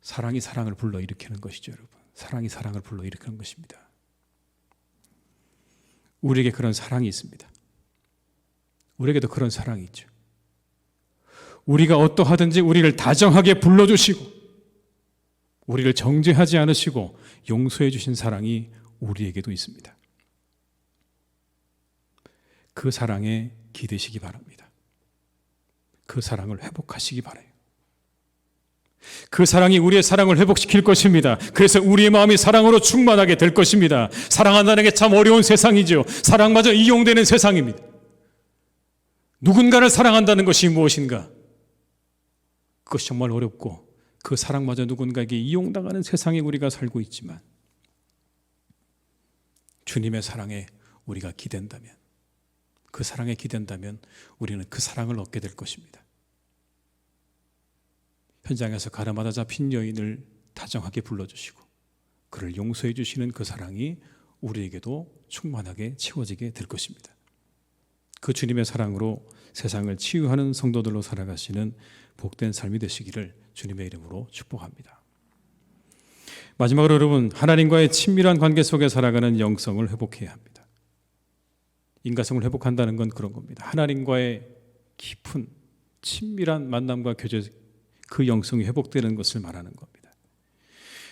사랑이 사랑을 불러일으키는 것이죠, 여러분. 사랑이 사랑을 불러일으키는 것입니다. 우리에게 그런 사랑이 있습니다. 우리에게도 그런 사랑이 있죠. 우리가 어떠하든지 우리를 다정하게 불러주시고 우리를 정죄하지 않으시고 용서해 주신 사랑이 우리에게도 있습니다. 그 사랑에 기대시기 바랍니다. 그 사랑을 회복하시기 바라요. 그 사랑이 우리의 사랑을 회복시킬 것입니다. 그래서 우리의 마음이 사랑으로 충만하게 될 것입니다. 사랑한다는 게 참 어려운 세상이죠. 사랑마저 이용되는 세상입니다. 누군가를 사랑한다는 것이 무엇인가? 그것이 정말 어렵고 그 사랑마저 누군가에게 이용당하는 세상에 우리가 살고 있지만 주님의 사랑에 우리가 기댄다면, 그 사랑에 기댄다면 우리는 그 사랑을 얻게 될 것입니다. 현장에서 가늠하다 잡힌 여인을 다정하게 불러주시고 그를 용서해 주시는 그 사랑이 우리에게도 충만하게 채워지게 될 것입니다. 그 주님의 사랑으로 세상을 치유하는 성도들로 살아가시는 복된 삶이 되시기를 주님의 이름으로 축복합니다. 마지막으로 여러분, 하나님과의 친밀한 관계 속에 살아가는 영성을 회복해야 합니다. 인간성을 회복한다는 건 그런 겁니다. 하나님과의 깊은 친밀한 만남과 교제, 그 영성이 회복되는 것을 말하는 겁니다.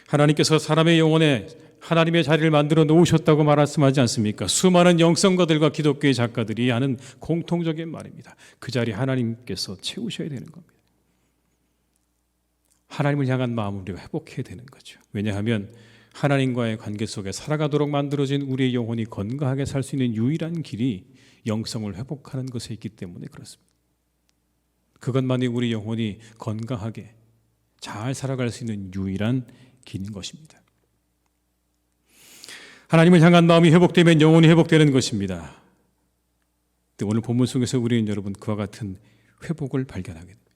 하나님께서 사람의 영혼에 하나님의 자리를 만들어 놓으셨다고 말씀하지 않습니까? 수많은 영성가들과 기독교의 작가들이 하는 공통적인 말입니다. 그 자리 하나님께서 채우셔야 되는 겁니다. 하나님을 향한 마음을 우리가 회복해야 되는 거죠. 왜냐하면 하나님과의 관계 속에 살아가도록 만들어진 우리의 영혼이 건강하게 살 수 있는 유일한 길이 영성을 회복하는 것에 있기 때문에 그렇습니다. 그것만이 우리 영혼이 건강하게 잘 살아갈 수 있는 유일한 길인 것입니다. 하나님을 향한 마음이 회복되면 영혼이 회복되는 것입니다. 오늘 본문 속에서 우리는 여러분 그와 같은 회복을 발견하게 됩니다.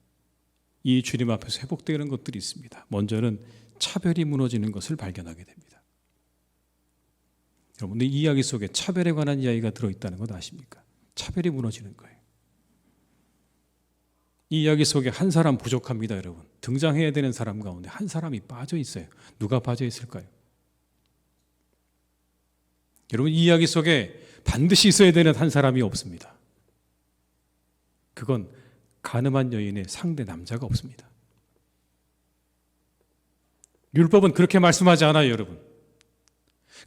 이 주님 앞에서 회복되는 것들이 있습니다. 먼저는 차별이 무너지는 것을 발견하게 됩니다. 여러분, 이 이야기 속에 차별에 관한 이야기가 들어있다는 것 아십니까? 차별이 무너지는 거예요. 이 이야기 속에 한 사람 부족합니다, 여러분. 등장해야 되는 사람 가운데 한 사람이 빠져 있어요. 누가 빠져 있을까요? 여러분, 이 이야기 속에 반드시 있어야 되는 한 사람이 없습니다. 그건 가늠한 여인의 상대 남자가 없습니다. 율법은 그렇게 말씀하지 않아요, 여러분.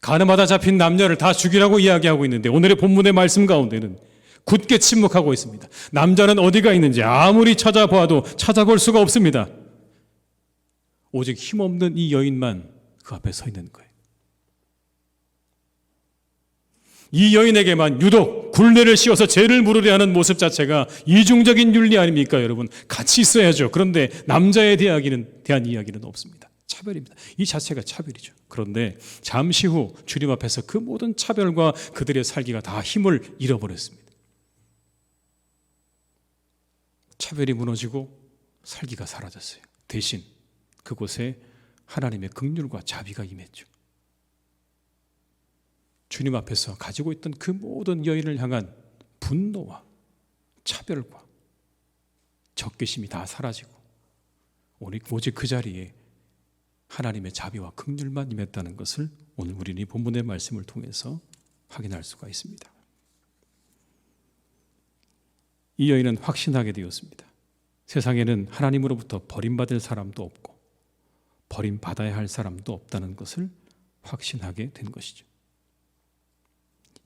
가늠하다 잡힌 남녀를 다 죽이라고 이야기하고 있는데 오늘의 본문의 말씀 가운데는 굳게 침묵하고 있습니다. 남자는 어디가 있는지 아무리 찾아봐도 찾아볼 수가 없습니다. 오직 힘없는 이 여인만 그 앞에 서 있는 거예요. 이 여인에게만 유독 굴레를 씌워서 죄를 물으려 하는 모습 자체가 이중적인 윤리 아닙니까, 여러분? 같이 있어야죠. 그런데 남자에 대한 이야기는 없습니다. 차별입니다. 이 자체가 차별이죠. 그런데 잠시 후 주님 앞에서 그 모든 차별과 그들의 살기가 다 힘을 잃어버렸습니다. 차별이 무너지고 살기가 사라졌어요. 대신 그곳에 하나님의 긍휼과 자비가 임했죠. 주님 앞에서 가지고 있던 그 모든 여인을 향한 분노와 차별과 적개심이 다 사라지고 오직 그 자리에 하나님의 자비와 긍휼만 임했다는 것을 오늘 우리는 이 본문의 말씀을 통해서 확인할 수가 있습니다. 이 여인은 확신하게 되었습니다. 세상에는 하나님으로부터 버림받을 사람도 없고 버림받아야 할 사람도 없다는 것을 확신하게 된 것이죠.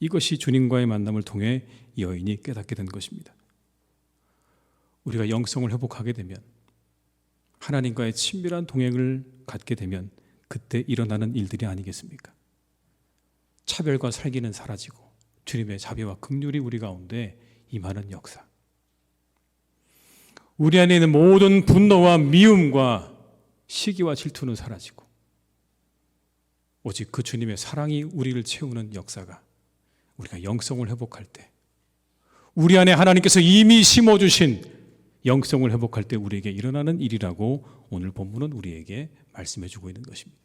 이것이 주님과의 만남을 통해 여인이 깨닫게 된 것입니다. 우리가 영성을 회복하게 되면, 하나님과의 친밀한 동행을 갖게 되면 그때 일어나는 일들이 아니겠습니까? 차별과 살기는 사라지고 주님의 자비와 긍휼이 우리 가운데 임하는 역사. 우리 안에 있는 모든 분노와 미움과 시기와 질투는 사라지고 오직 그 주님의 사랑이 우리를 채우는 역사가, 우리가 영성을 회복할 때, 우리 안에 하나님께서 이미 심어주신 영성을 회복할 때 우리에게 일어나는 일이라고 오늘 본문은 우리에게 말씀해주고 있는 것입니다.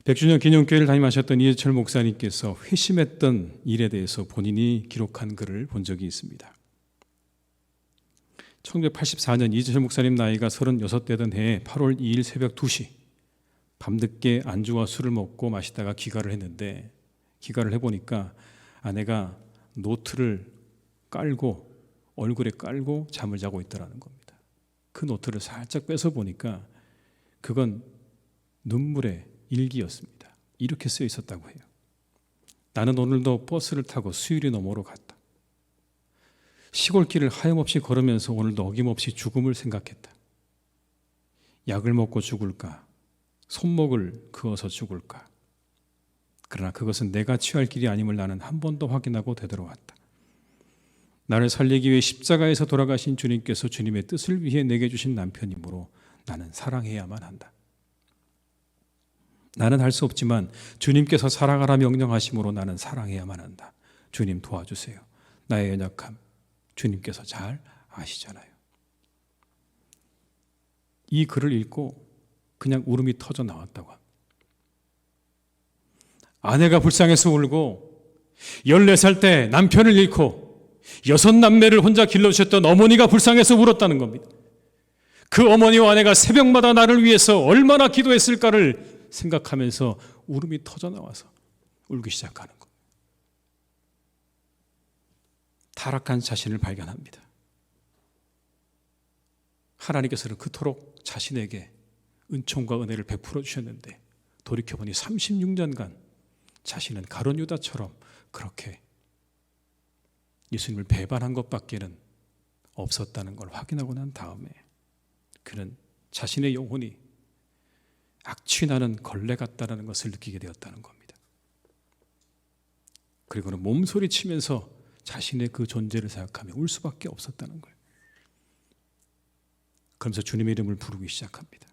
100주년 기념교회를 담임하셨던 이해철 목사님께서 회심했던 일에 대해서 본인이 기록한 글을 본 적이 있습니다. 1984년 이해철 목사님 나이가 36되던 해에 8월 2일 새벽 2시 밤늦게 안주와 술을 먹고 마시다가 기가를 했는데, 기가를 해보니까 아내가 노트를 깔고 얼굴에 깔고 잠을 자고 있더라는 겁니다. 그 노트를 살짝 빼서 보니까 그건 눈물의 일기였습니다. 이렇게 쓰여 있었다고 해요. 나는 오늘도 버스를 타고 수유리 너머로 갔다. 시골길을 하염없이 걸으면서 오늘도 어김없이 죽음을 생각했다. 약을 먹고 죽을까? 손목을 그어서 죽을까? 그러나 그것은 내가 취할 길이 아님을 나는 한 번 더 확인하고 되돌아왔다. 나를 살리기 위해 십자가에서 돌아가신 주님께서 주님의 뜻을 위해 내게 주신 남편이므로 나는 사랑해야만 한다. 나는 할 수 없지만 주님께서 사랑하라 명령하심으로 나는 사랑해야만 한다. 주님 도와주세요. 나의 연약함 주님께서 잘 아시잖아요. 이 글을 읽고 그냥 울음이 터져 나왔다고 합니다. 아내가 불쌍해서 울고 14살 때 남편을 잃고 6남매를 혼자 길러주셨던 어머니가 불쌍해서 울었다는 겁니다. 그 어머니와 아내가 새벽마다 나를 위해서 얼마나 기도했을까를 생각하면서 울음이 터져 나와서 울기 시작하는 겁니다. 타락한 자신을 발견합니다. 하나님께서는 그토록 자신에게 은총과 은혜를 베풀어 주셨는데 돌이켜보니 36년간 자신은 가룟 유다처럼 그렇게 예수님을 배반한 것밖에는 없었다는 걸 확인하고 난 다음에 그는 자신의 영혼이 악취나는 걸레 같다는 것을 느끼게 되었다는 겁니다. 그리고는 몸소리치면서 자신의 그 존재를 생각하며 울 수밖에 없었다는 거예요. 그러면서 주님의 이름을 부르기 시작합니다.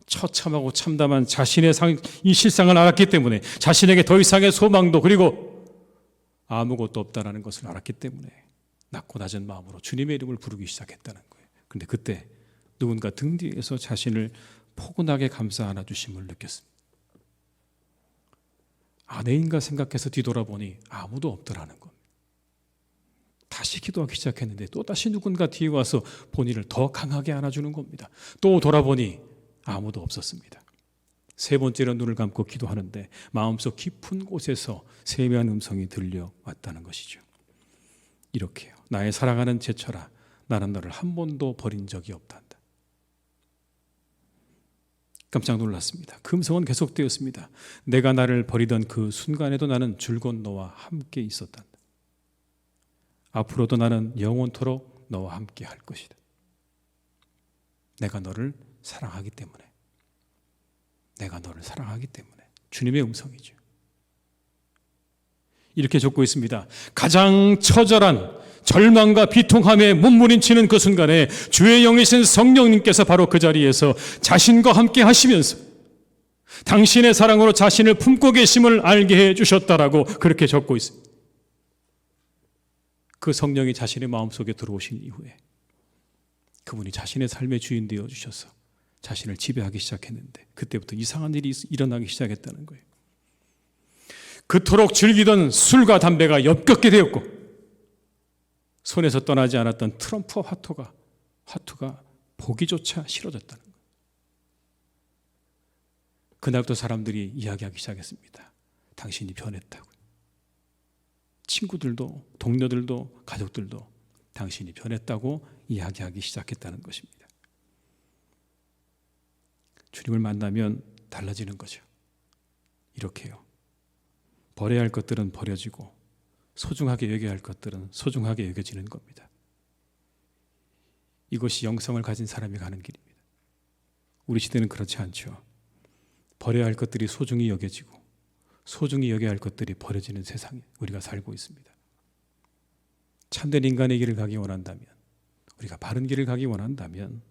처참하고 참담한 자신의 이 실상을 알았기 때문에, 자신에게 더 이상의 소망도 그리고 아무것도 없다는 것을 알았기 때문에 낮고 낮은 마음으로 주님의 이름을 부르기 시작했다는 거예요. 그런데 그때 누군가 등 뒤에서 자신을 포근하게 감싸 안아주심을 느꼈습니다. 아내인가 생각해서 뒤돌아보니 아무도 없더라는 겁니다. 다시 기도하기 시작했는데 또다시 누군가 뒤에 와서 본인을 더 강하게 안아주는 겁니다. 또 돌아보니 아무도 없었습니다. 세 번째로 눈을 감고 기도하는데 마음속 깊은 곳에서 세미한 음성이 들려왔다는 것이죠. 이렇게요. 나의 사랑하는 제철아, 나는 너를 한 번도 버린 적이 없단다. 깜짝 놀랐습니다. 그 음성은 계속되었습니다. 내가 나를 버리던 그 순간에도 나는 줄곧 너와 함께 있었단다. 앞으로도 나는 영원토록 너와 함께 할 것이다. 내가 너를 사랑하기 때문에. 내가 너를 사랑하기 때문에. 주님의 음성이죠. 이렇게 적고 있습니다. 가장 처절한 절망과 비통함에 몸부림치는 그 순간에 주의 영이신 성령님께서 바로 그 자리에서 자신과 함께 하시면서 당신의 사랑으로 자신을 품고 계심을 알게 해 주셨다라고 그렇게 적고 있습니다. 그 성령이 자신의 마음속에 들어오신 이후에 그분이 자신의 삶의 주인 되어 주셔서 자신을 지배하기 시작했는데 그때부터 이상한 일이 일어나기 시작했다는 거예요. 그토록 즐기던 술과 담배가 엽겹게 되었고 손에서 떠나지 않았던 트럼프와 화투가 보기조차 싫어졌다는 거예요. 그날부터 사람들이 이야기하기 시작했습니다. 당신이 변했다고. 친구들도 동료들도 가족들도 당신이 변했다고 이야기하기 시작했다는 것입니다. 주님을 만나면 달라지는 거죠. 이렇게요. 버려야 할 것들은 버려지고 소중하게 여겨야 할 것들은 소중하게 여겨지는 겁니다. 이것이 영성을 가진 사람이 가는 길입니다. 우리 시대는 그렇지 않죠. 버려야 할 것들이 소중히 여겨지고 소중히 여겨야 할 것들이 버려지는 세상에 우리가 살고 있습니다. 참된 인간의 길을 가기 원한다면, 우리가 바른 길을 가기 원한다면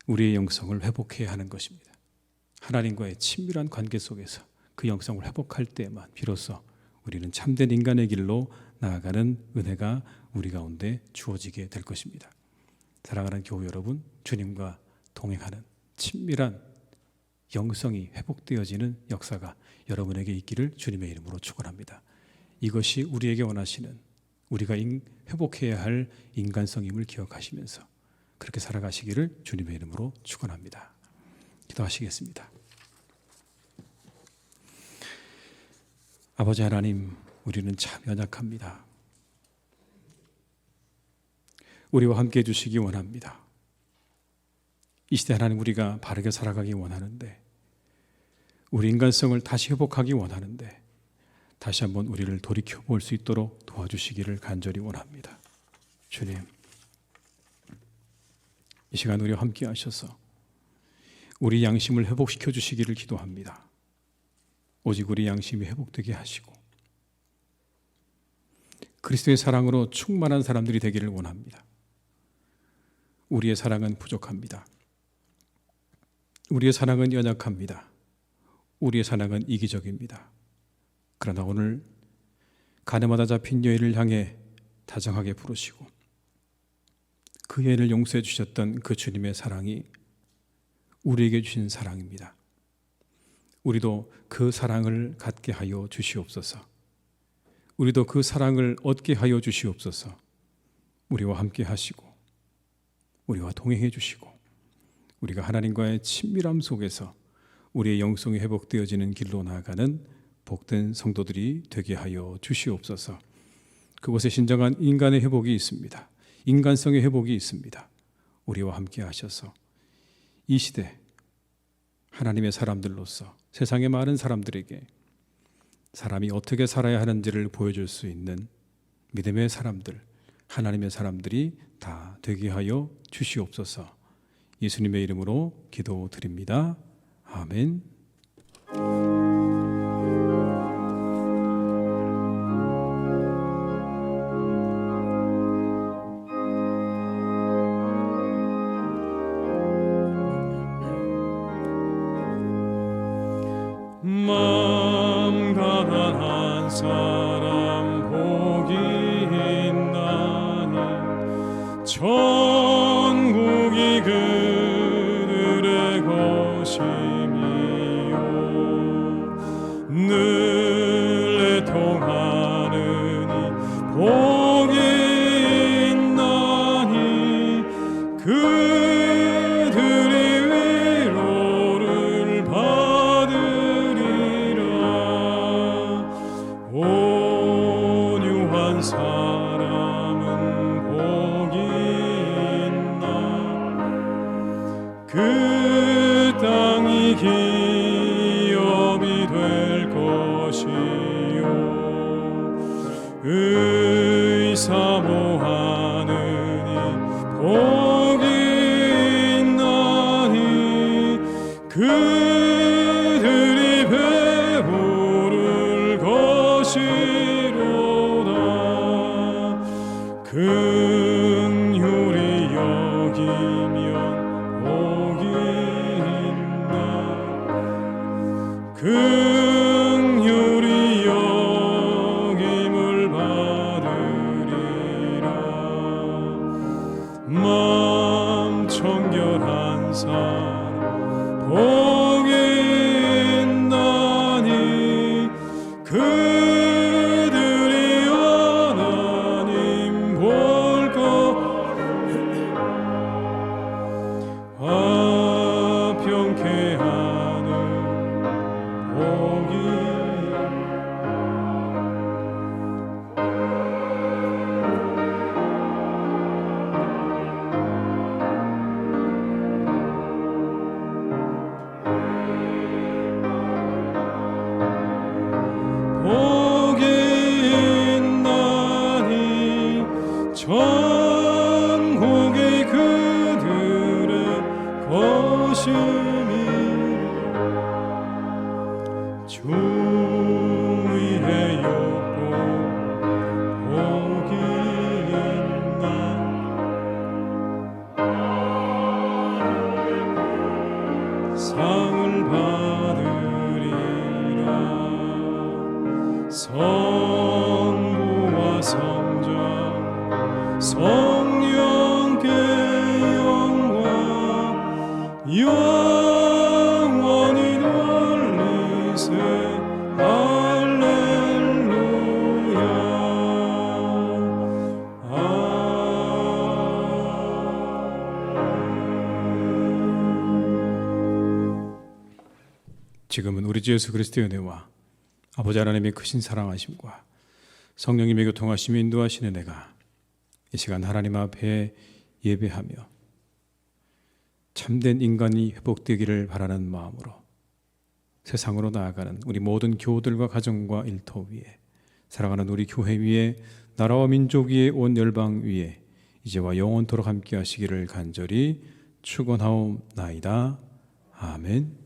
우리의 영성을 회복해야 하는 것입니다. 하나님과의 친밀한 관계 속에서 그 영성을 회복할 때만 비로소 우리는 참된 인간의 길로 나아가는 은혜가 우리 가운데 주어지게 될 것입니다. 사랑하는 교우 여러분, 주님과 동행하는 친밀한 영성이 회복되어지는 역사가 여러분에게 있기를 주님의 이름으로 축원합니다. 이것이 우리에게 원하시는, 우리가 회복해야 할 인간성임을 기억하시면서 그렇게 살아가시기를 주님의 이름으로 축원합니다. 기도하시겠습니다. 아버지 하나님, 우리는 참 연약합니다. 우리와 함께 해주시기 원합니다. 이 시대 하나님, 우리가 바르게 살아가기 원하는데, 우리 인간성을 다시 회복하기 원하는데 다시 한번 우리를 돌이켜볼 수 있도록 도와주시기를 간절히 원합니다. 주님, 이 시간 우리와 함께 하셔서 우리 양심을 회복시켜 주시기를 기도합니다. 오직 우리 양심이 회복되게 하시고 그리스도의 사랑으로 충만한 사람들이 되기를 원합니다. 우리의 사랑은 부족합니다. 우리의 사랑은 연약합니다. 우리의 사랑은 이기적입니다. 그러나 오늘 가늠하다 잡힌 여인을 향해 다정하게 부르시고 그 여인을 용서해 주셨던 그 주님의 사랑이 우리에게 주신 사랑입니다. 우리도 그 사랑을 갖게 하여 주시옵소서. 우리도 그 사랑을 얻게 하여 주시옵소서. 우리와 함께 하시고 우리와 동행해 주시고 우리가 하나님과의 친밀함 속에서 우리의 영성이 회복되어지는 길로 나아가는 복된 성도들이 되게 하여 주시옵소서. 그곳에 진정한 인간의 회복이 있습니다. 인간성의 회복이 있습니다. 우리와 함께 하셔서 이 시대 하나님의 사람들로서 세상의 많은 사람들에게 사람이 어떻게 살아야 하는지를 보여줄 수 있는 믿음의 사람들, 하나님의 사람들이 다 되게 하여 주시옵소서. 예수님의 이름으로 기도드립니다. 아멘. 마음 가난한 사람 복이 있나니 천국이 그들의 것임이요 늘 애통하느니 복이 있나니 그들이 위로를 받으리라 온유한 사람은 복이 있나 그 땅이 기업이 될 것이요 의사모하느니 복이 그들이 배부를 것이로다. 긍휼히 여기면 복이 있나. 긍휼히 여김을 받으리라. 마음 청결한 사람 복이 있나니 그들이 하나님 볼 것. 화평케 하는 복이. 복이 있나니 천국이 그들의 것이니 주 위에 욕보 복이 있나. 상을 받으리라. 성부와 성자 성령께 영광 영원히 돌리세. 할렐루야. 지금은 우리 주 예수 그리스도의 은혜와 아버지 하나님의 크신 사랑하심과 성령님의 교통하심이 인도하시는 내가 이 시간 하나님 앞에 예배하며 참된 인간이 회복되기를 바라는 마음으로 세상으로 나아가는 우리 모든 교우들과 가정과 일터 위에, 사랑하는 우리 교회 위에, 나라와 민족 위에, 온 열방 위에 이제와 영원토록 함께 하시기를 간절히 축원하옵나이다. 아멘.